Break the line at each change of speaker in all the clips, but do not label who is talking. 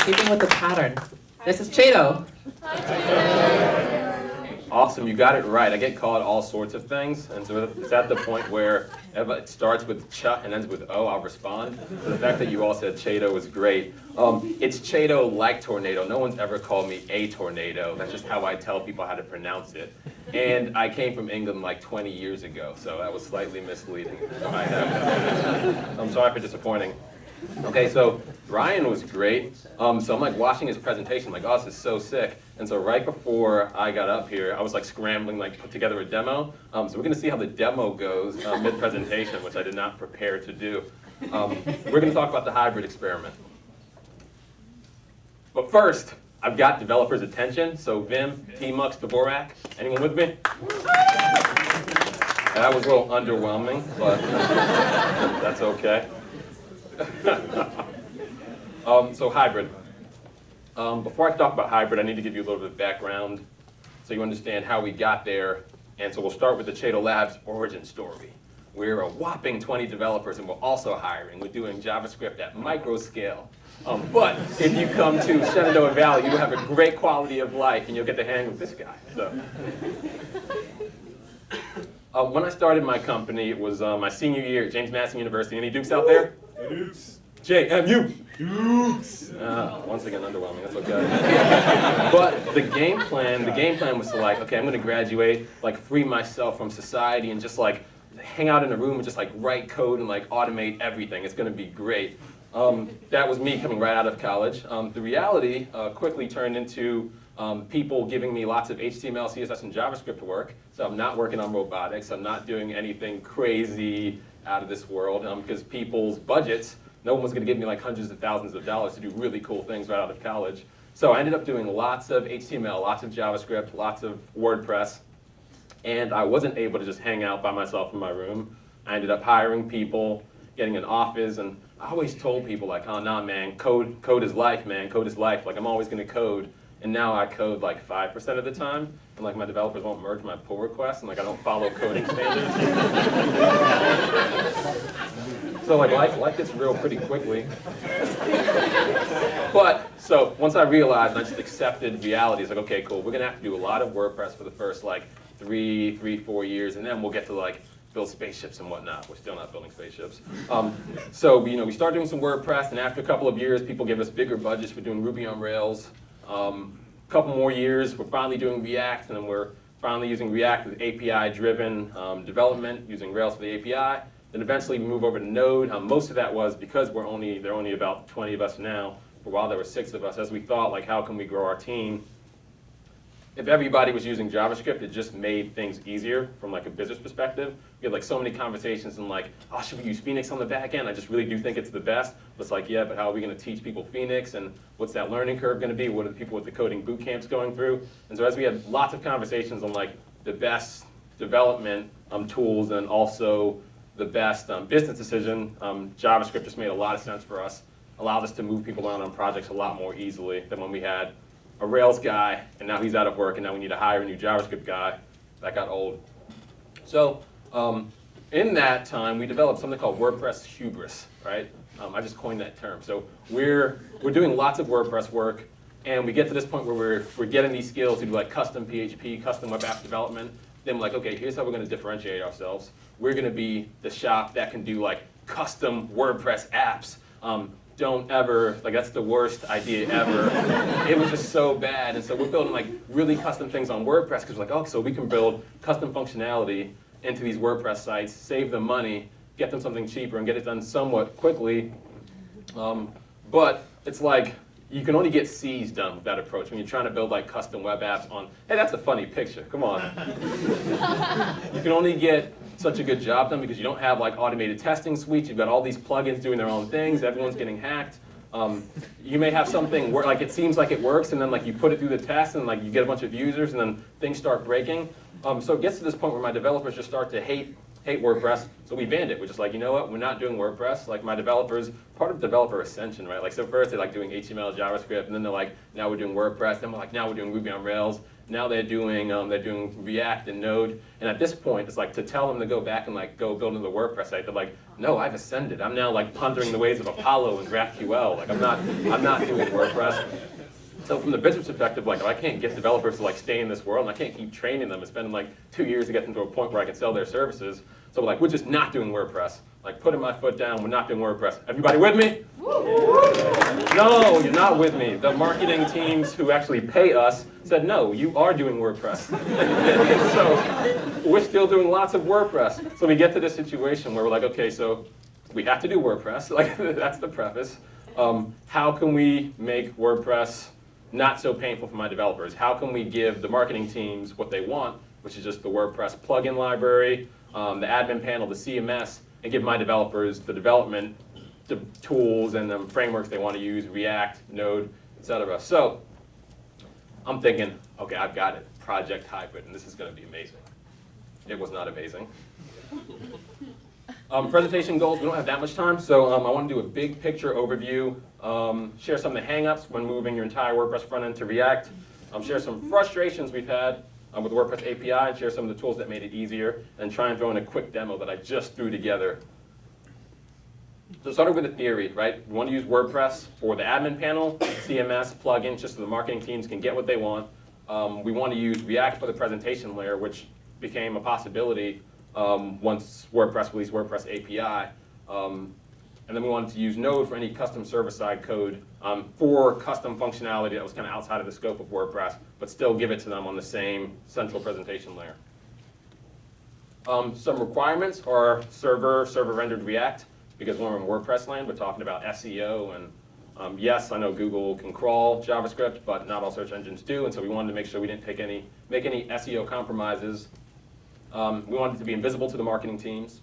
keeping with the pattern. This is Chiedo.
Awesome, you got it right. I get called all sorts of things, and so it's at the point where if it starts with ch and ends with o, I'll respond. So the fact that you all said Chiedo is great. It's Chiedo like tornado. No one's ever called me a tornado. That's just how I tell people how to pronounce it. And I came from England like 20 years ago, so that was slightly misleading. I'm sorry for disappointing. Okay, so Ryan was great. So I'm like watching his presentation, I'm like, oh, this is so sick. And so right before I got up here, I was like scrambling, like put together a demo. So we're gonna see how the demo goes mid-presentation, which I did not prepare to do. We're gonna talk about the hybrid experiment. But first, I've got developers' attention. So Vim, Tmux, Dvorak, anyone with me? That was a little underwhelming, but that's okay. So hybrid. Before I talk about hybrid, I need to give you a little bit of background so you understand how we got there. And so we'll start with the Chiedo Labs origin story. We're a whopping 20 developers and we're also hiring. We're doing JavaScript at micro scale. But if you come to Shenandoah Valley, you'll have a great quality of life and you'll get to hang with this guy. So. When I started my company, it was my senior year at James Madison University. Any Dukes out there? Dukes. JMU. Dukes. Once again, underwhelming. That's okay. But the game plan was to like, okay, I'm going to graduate, like free myself from society, and just like hang out in a room and just like write code and like automate everything. It's going to be great. That was me coming right out of college. The reality quickly turned into people giving me lots of HTML, CSS, and JavaScript work. So I'm not working on robotics. I'm not doing anything crazy out of this world because people's budgets, no one was going to give me like hundreds of thousands of dollars to do really cool things right out of college. So I ended up doing lots of HTML, lots of JavaScript, lots of WordPress. And I wasn't able to just hang out by myself in my room. I ended up hiring people, getting an office, and I always told people like, oh, nah, man, code is life, man, code is life. Like, I'm always going to code. And now I code like 5% of the time, and like my developers won't merge my pull requests, and like I don't follow coding standards. So like life gets real pretty quickly. But so once I realized and I just accepted reality, it's like, okay, cool, we're gonna have to do a lot of WordPress for the first like 4 years, and then we'll get to like build spaceships and whatnot. We're still not building spaceships. So we start doing some WordPress, and after a couple of years, people give us bigger budgets for doing Ruby on Rails. Couple more years, we're finally doing React, and then we're finally using React with API-driven development, using Rails for the API. Then eventually we move over to Node. Most of that was because there are only about 20 of us now. For a while there were 6 of us. As we thought, like, how can we grow our team? If everybody was using JavaScript, it just made things easier from like a business perspective. We had like so many conversations and like, oh, should we use Phoenix on the back end? I just really do think it's the best. But it's like, yeah, but how are we going to teach people Phoenix? And what's that learning curve going to be? What are the people with the coding boot camps going through? And so as we had lots of conversations on like the best development tools and also the best business decision, JavaScript just made a lot of sense for us. Allowed us to move people around on projects a lot more easily than when we had a Rails guy, and now he's out of work, and now we need to hire a new JavaScript guy. That got old. So in that time, we developed something called WordPress hubris, right? I just coined that term. So we're doing lots of WordPress work, and we get to this point where we're getting these skills to do like custom PHP, custom web app development. Then we're like, okay, here's how we're going to differentiate ourselves. We're going to be the shop that can do like custom WordPress apps. Don't ever, like that's the worst idea ever. It was just so bad. And so we're building like really custom things on WordPress because we're like, oh, so we can build custom functionality into these WordPress sites, save them money, get them something cheaper, and get it done somewhat quickly. But it's like, you can only get C's done with that approach when you're trying to build like custom web apps on, hey, that's a funny picture, come on. You can only get such a good job done because you don't have like automated testing suites. You've got all these plugins doing their own things. Everyone's getting hacked. You may have something where like it seems like it works, and then like you put it through the test, and like you get a bunch of users, and then things start breaking. So it gets to this point where my developers just start to hate WordPress. So we banned it. We're just like, you know what? We're not doing WordPress. Like my developers, part of developer ascension, right? Like so first they like doing HTML, JavaScript, and then they're like, now we're doing WordPress. Then we're like, now we're doing Ruby on Rails. Now they're doing React and Node. And at this point, it's like to tell them to go back and like go build another WordPress site. They're like, no, I've ascended. I'm now like pondering the ways of Apollo and GraphQL. Like I'm not doing WordPress. So from the business perspective, like if I can't get developers to like stay in this world, and I can't keep training them and spending like 2 years to get them to a point where I can sell their services. So like we're just not doing WordPress. Like putting my foot down, we're not doing WordPress. Everybody with me? No, you're not with me. The marketing teams who actually pay us said, no, you are doing WordPress. So we're still doing lots of WordPress. So we get to this situation where we're like, okay, so we have to do WordPress. Like that's the preface. How can we make WordPress not so painful for my developers? How can we give the marketing teams what they want, which is just the WordPress plugin library, the admin panel, the CMS, and give my developers the development the tools and the frameworks they want to use, React, Node, etc. So I'm thinking, okay, I've got it, Project Hybrid, and this is going to be amazing. It was not amazing. Presentation goals, we don't have that much time, so I want to do a big picture overview, share some of the hang-ups when moving your entire WordPress front end to React, share some frustrations we've had with the WordPress API, and share some of the tools that made it easier, and try and throw in a quick demo that I just threw together. So starting with the theory, right? We want to use WordPress for the admin panel, CMS, plugins, just so the marketing teams can get what they want. We want to use React for the presentation layer, which became a possibility once WordPress released WordPress API. And then we wanted to use Node for any custom server-side code for custom functionality that was kind of outside of the scope of WordPress, but still give it to them on the same central presentation layer. Some requirements are server-rendered React, because when we're in WordPress land, we're talking about SEO, and yes, I know Google can crawl JavaScript, but not all search engines do, and so we wanted to make sure we didn't make any SEO compromises. We wanted it to be invisible to the marketing teams.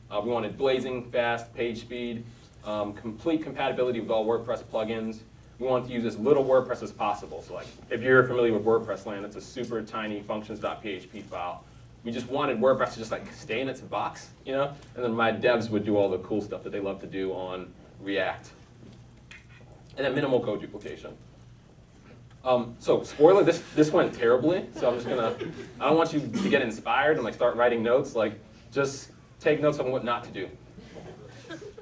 We wanted blazing fast page speed, complete compatibility with all WordPress plugins. We wanted to use as little WordPress as possible. So like, if you're familiar with WordPress land, it's a super tiny functions.php file. We just wanted WordPress to just like stay in its box, you know? And then my devs would do all the cool stuff that they love to do on React. And then minimal code duplication. So spoiler, this went terribly, so I'm just gonna, I don't want you to get inspired and like start writing notes, like just take notes on what not to do.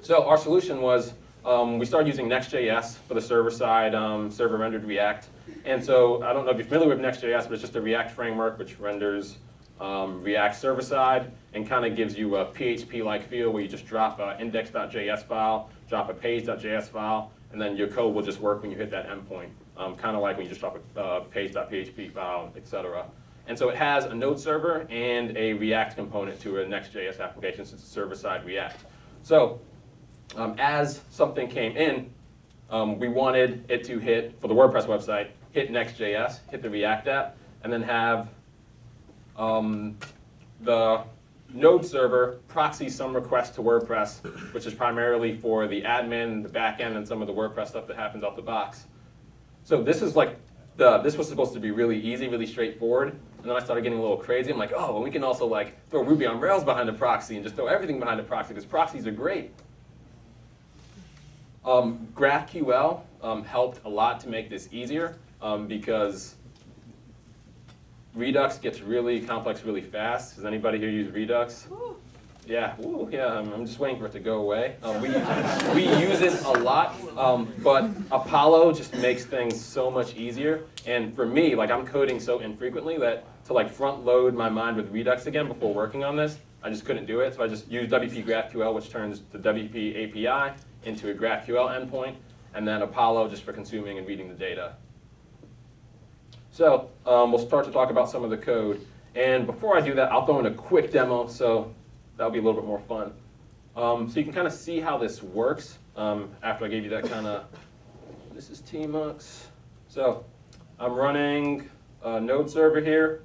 So our solution was, we started using Next.js for the server side, server rendered React. And so I don't know if you're familiar with Next.js, but it's just a React framework which renders React server side and kind of gives you a PHP-like feel where you just drop an index.js file, drop a page.js file, and then your code will just work when you hit that endpoint. Kind of like when you just drop a page.php file, etc. And so it has a Node server and a React component to a Next.js application since it's server-side React. So as something came in, we wanted it to hit, for the WordPress website, hit Next.js, hit the React app, and then have the Node server proxy some requests to WordPress, which is primarily for the admin, the backend, and some of the WordPress stuff that happens out the box. So this is like, this was supposed to be really easy, really straightforward, and then I started getting a little crazy. I'm like, oh, and we can also like throw Ruby on Rails behind the proxy and just throw everything behind the proxy, because proxies are great. GraphQL helped a lot to make this easier, because Redux gets really complex really fast. Does anybody here use Redux? Ooh. Yeah, ooh, yeah, I'm just waiting for it to go away. We use it a lot, but Apollo just makes things so much easier. And for me, like I'm coding so infrequently that to like front load my mind with Redux again before working on this, I just couldn't do it. So I just used WP GraphQL, which turns the WP API into a GraphQL endpoint, and then Apollo just for consuming and reading the data. So we'll start to talk about some of the code. And before I do that, I'll throw in a quick demo, so that'll be a little bit more fun. So you can kind of see how this works after I gave you that kind of, this is tmux. So I'm running a Node server here.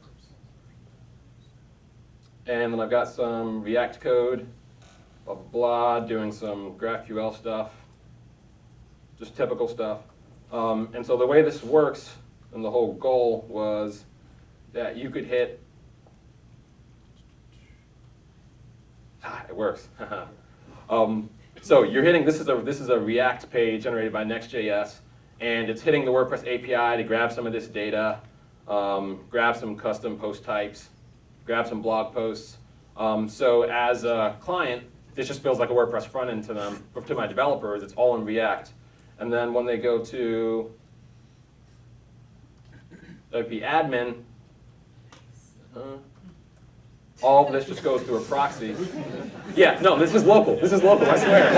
And then I've got some React code, blah, blah, blah, doing some GraphQL stuff, just typical stuff. And so the way this works, and the whole goal was that you could hit, it works. So you're hitting, this is a React page generated by Next.js, and it's hitting the WordPress API to grab some of this data. grab some custom post types, grab some blog posts. So as a client, this just feels like a WordPress front end to them, or to my developers, it's all in React. And then when they go to the admin, all of this just goes through a proxy. Yeah, no, this is local. This is local, I swear.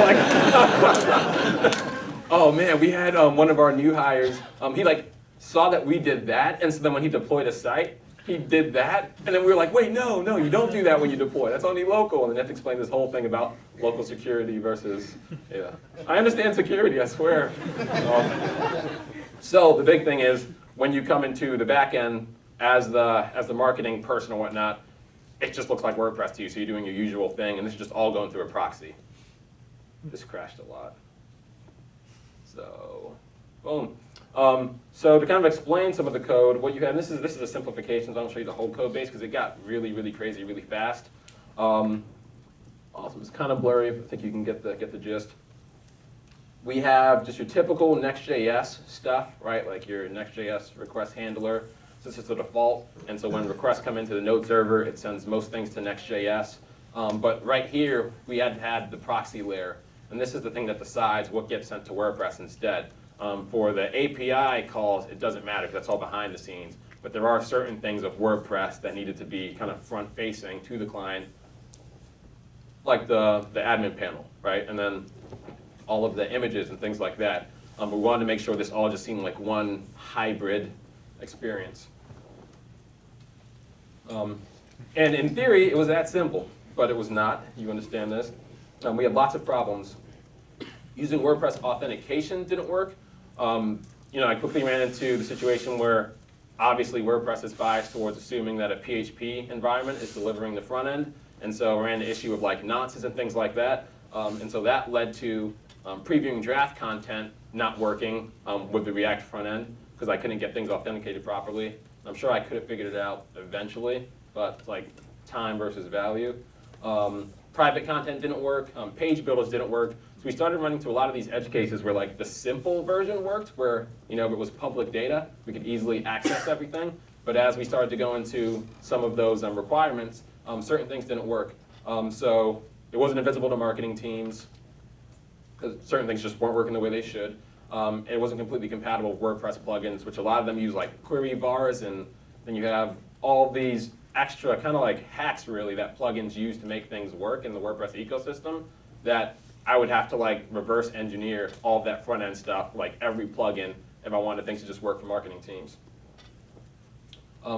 Oh man, we had one of our new hires, he saw that we did that, and so then when he deployed a site, he did that, and then we were like, wait, no, you don't do that when you deploy. That's only local, and then you have to explain this whole thing about local security versus, yeah. I understand security, I swear. So the big thing is, when you come into the back end as the marketing person or whatnot, it just looks like WordPress to you, so you're doing your usual thing, and this is just all going through a proxy. This crashed a lot. So, boom. So to kind of explain some of the code, what you have, and this is a simplification, so I won't show you the whole code base because it got really, really crazy really fast. Also, it's kind of blurry, but I think you can get the gist. We have just your typical Next.js stuff, right? Like your Next.js request handler. So this is the default, and so when requests come into the node server, it sends most things to Next.js. But right here, we had the proxy layer, and this is the thing that decides what gets sent to WordPress instead. For the API calls, it doesn't matter because that's all behind the scenes. But there are certain things of WordPress that needed to be kind of front-facing to the client, like the admin panel, right? And then all of the images and things like that. We wanted to make sure this all just seemed like one hybrid experience. And in theory, it was that simple, but it was not. You understand this? We had lots of problems. Using WordPress authentication didn't work. I quickly ran into the situation where obviously WordPress is biased towards assuming that a PHP environment is delivering the front end, and so I ran the issue of nonces and things like that. And so that led to previewing draft content not working with the React front end because I couldn't get things authenticated properly. I'm sure I could have figured it out eventually, but it's time versus value. Private content didn't work. Page builders didn't work. So we started running into a lot of these edge cases where the simple version worked, where if it was public data, we could easily access everything. But as we started to go into some of those requirements, certain things didn't work. So it wasn't invisible to marketing teams, because certain things just weren't working the way they should. It wasn't completely compatible with WordPress plugins, which a lot of them use query bars, and then you have all these extra kind of hacks really that plugins use to make things work in the WordPress ecosystem that I would have to reverse engineer all of that front end stuff, every plugin, if I wanted things to just work for marketing teams.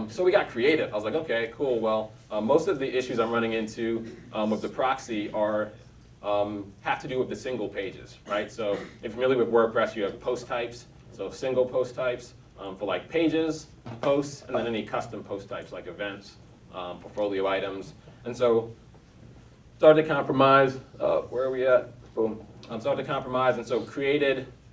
So we got creative. I was like, okay, cool. Well, most of the issues I'm running into with the proxy have to do with the single pages, right? So if you're familiar with WordPress, you have post types, so single post types for pages, posts, and then any custom post types like events, portfolio items. And so started to compromise. Where are we at? Boom. Started to compromise, and so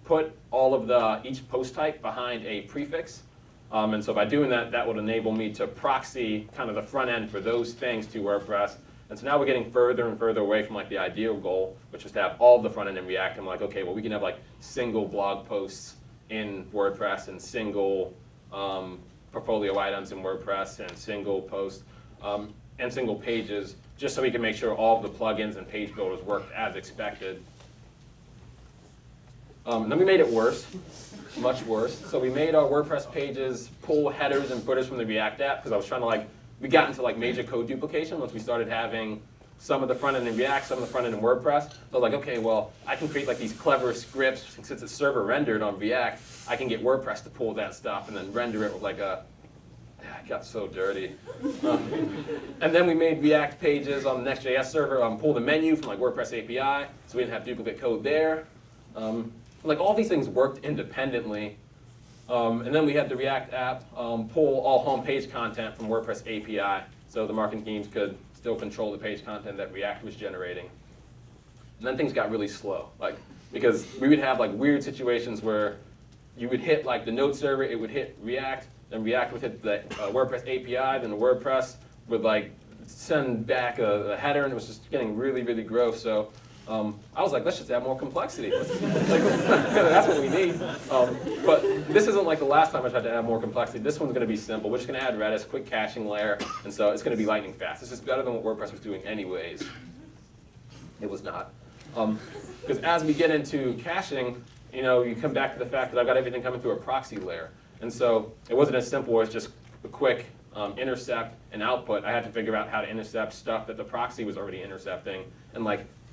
put all of each post type behind a prefix. And so by doing that, that would enable me to proxy kind of the front end for those things to WordPress. And so now we're getting further and further away from the ideal goal, which is to have all of the front end in React. I'm like, okay, well we can have single blog posts in WordPress and single portfolio items in WordPress and single posts and single pages, just so we can make sure all of the plugins and page builders worked as expected. And then we made it worse, much worse. So we made our WordPress pages pull headers and footers from the React app because I was trying to we got into major code duplication once we started having some of the front end in React, some of the front end in WordPress. So I was like, okay, well, I can create these clever scripts. Since it's server rendered on React, I can get WordPress to pull that stuff and then render it with it got so dirty. And then we made React pages on the Next.js server, pull the menu from WordPress API, so we didn't have duplicate code there. All these things worked independently. And then we had the React app pull all home page content from WordPress API, so the marketing teams could still control the page content that React was generating. And then things got really slow, because we would have weird situations where you would hit the node server, it would hit React, then React would hit the WordPress API, then the WordPress would send back a header, and it was just getting really, really gross. So I was like, let's just add more complexity. That's what we need. But this isn't like the last time I tried to add more complexity. This one's going to be simple. We're just going to add Redis, quick caching layer, and so it's going to be lightning fast. This is better than what WordPress was doing anyways. It was not. Because as we get into caching, you come back to the fact that I've got everything coming through a proxy layer. And so it wasn't as simple as just a quick intercept and output. I had to figure out how to intercept stuff that the proxy was already intercepting and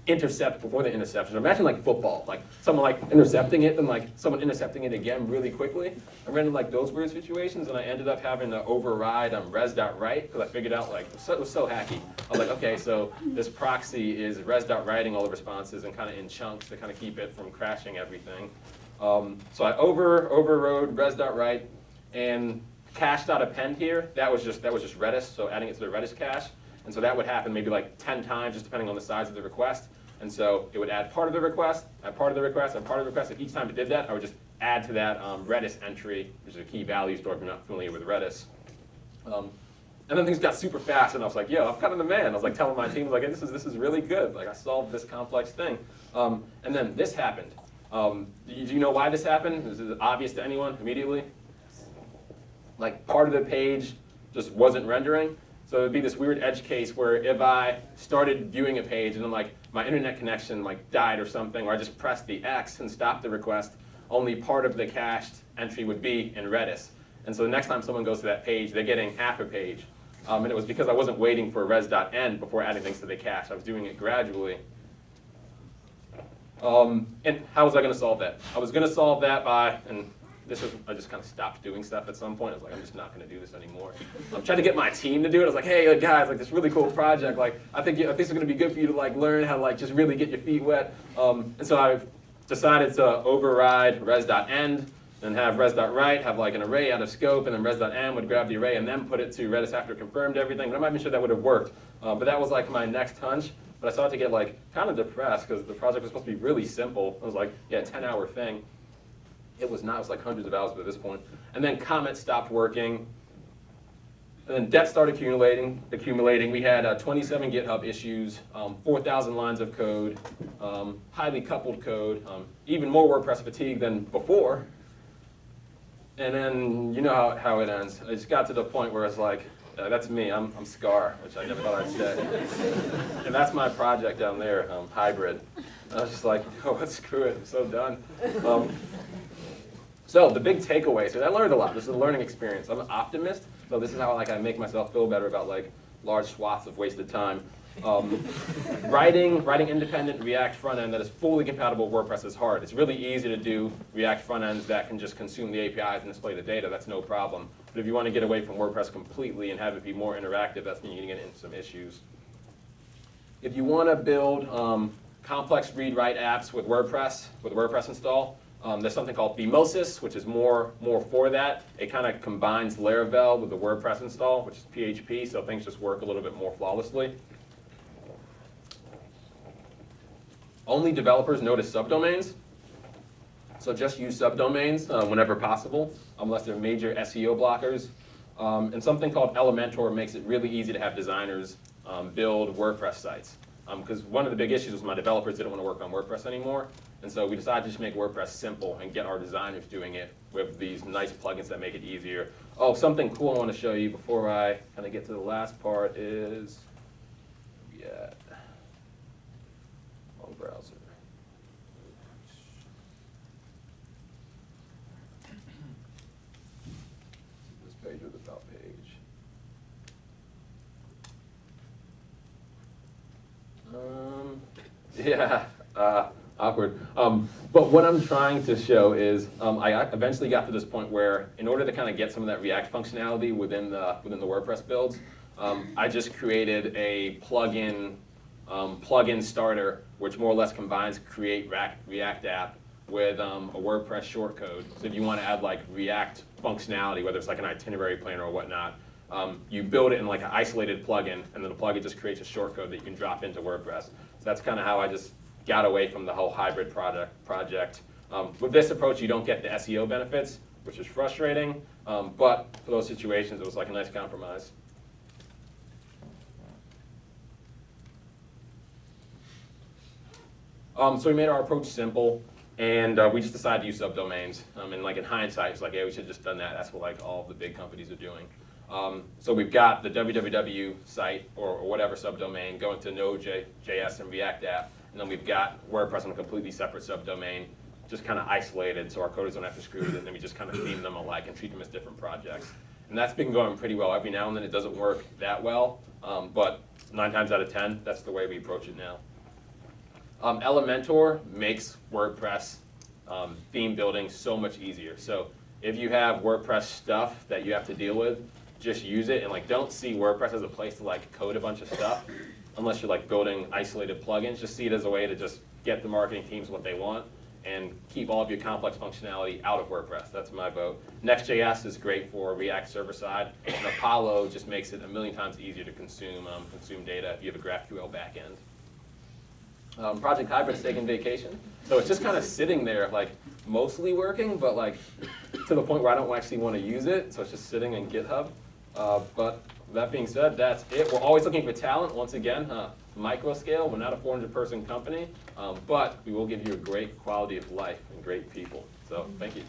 intercept before the interception. Imagine football, someone intercepting it and someone intercepting it again really quickly. I ran into those weird situations and I ended up having to override res.write because I figured out it was so hacky. I was like, okay, so this proxy is res.writing all the responses and kind of in chunks to kind of keep it from crashing everything. So I overrode res.write and cache.append here. That was just Redis, so adding it to the Redis cache. And so that would happen maybe 10 times, just depending on the size of the request. And so it would add part of the request, add part of the request, add part of the request. And each time it did that, I would just add to that Redis entry, which is a key value store if you're not familiar with Redis. And then things got super fast, and I was like, yo, I'm kind of the man. I was telling my team, hey, this is really good. I solved this complex thing. And then this happened. Do you know why this happened? Is it obvious to anyone immediately? Part of the page just wasn't rendering. So it would be this weird edge case where if I started viewing a page and then my internet connection died or something, or I just pressed the X and stopped the request, only part of the cached entry would be in Redis. And so the next time someone goes to that page, they're getting half a page. And it was because I wasn't waiting for res.end before adding things to the cache. I was doing it gradually. And how was I going to solve that? I was going to solve that by, I just kind of stopped doing stuff at some point. I was like, I'm just not going to do this anymore. I'm trying to get my team to do it. I was like, hey, guys, this really cool project. I think it's going to be good for you to learn how to just really get your feet wet. And so I decided to override res.end and have res.write have an array out of scope, and then res.end would grab the array and then put it to Redis after it confirmed everything. But I'm not even sure that would have worked. But that was my next hunch. But I started to get kind of depressed because the project was supposed to be really simple. It was a 10-hour thing. It was not. It was hundreds of hours at this point. And then comment stopped working. And then debt started accumulating. We had 27 GitHub issues, 4,000 lines of code, highly coupled code, even more WordPress fatigue than before. And then you know how it ends. I just got to the point where it's that's me. I'm Scar, which I never thought I'd say. And that's my project down there, Hybrid. I was just screw it. I'm so done. So the big takeaway, so I learned a lot. This is a learning experience. I'm an optimist, so this is how I make myself feel better about large swaths of wasted time. Writing independent React front end that is fully compatible with WordPress is hard. It's really easy to do React front ends that can just consume the APIs and display the data. That's no problem. But if you want to get away from WordPress completely and have it be more interactive, that's when you're going to get into some issues. If you want to build complex read-write apps with WordPress install, there's something called Themosis, which is more for that. It kind of combines Laravel with the WordPress install, which is PHP, so things just work a little bit more flawlessly. Only developers notice subdomains, so just use subdomains whenever possible, unless they're major SEO blockers. And something called Elementor makes it really easy to have designers build WordPress sites. Because one of the big issues was my developers didn't want to work on WordPress anymore. And so we decided to just make WordPress simple and get our designers doing it with these nice plugins that make it easier. Oh, something cool I want to show you before I kind of get to the last part is, wrong browser. This page or the about page. Awkward. But what I'm trying to show is I eventually got to this point where in order to kind of get some of that React functionality within the WordPress builds, I just created a plugin starter which more or less combines create React app with a WordPress shortcode. So if you want to add React functionality, whether it's an itinerary planner or whatnot, you build it in an isolated plugin, and then the plugin just creates a shortcode that you can drop into WordPress. So that's kind of how I just got away from the whole hybrid project. With this approach, you don't get the SEO benefits, which is frustrating, but for those situations, it was a nice compromise. So we made our approach simple, and we just decided to use subdomains. And like in hindsight, it's like, yeah, we should have just done that. That's what like all the big companies are doing. So we've got the www site or whatever subdomain going to Node.js and React app, and then we've got WordPress on a completely separate subdomain, just kind of isolated, so our coders don't have to screw with it, and then we just kind of theme them alike and treat them as different projects. And that's been going pretty well. Every now and then it doesn't work that well, but 9 times out of 10, that's the way we approach it now. Elementor makes WordPress theme building so much easier. So if you have WordPress stuff that you have to deal with, just use it, and like don't see WordPress as a place to like code a bunch of stuff unless you're like building isolated plugins. Just see it as a way to just get the marketing teams what they want and keep all of your complex functionality out of WordPress. That's my vote. Next.js is great for React server side, and Apollo just makes it a million times easier to consume data if you have a GraphQL backend. Project Hybrid's taking vacation, so it's just kind of sitting there, like mostly working, but like to the point where I don't actually want to use it, so it's just sitting in GitHub. But that being said, that's it. We're always looking for talent. Once again, micro scale. We're not a 400-person company, but we will give you a great quality of life and great people. So thank you.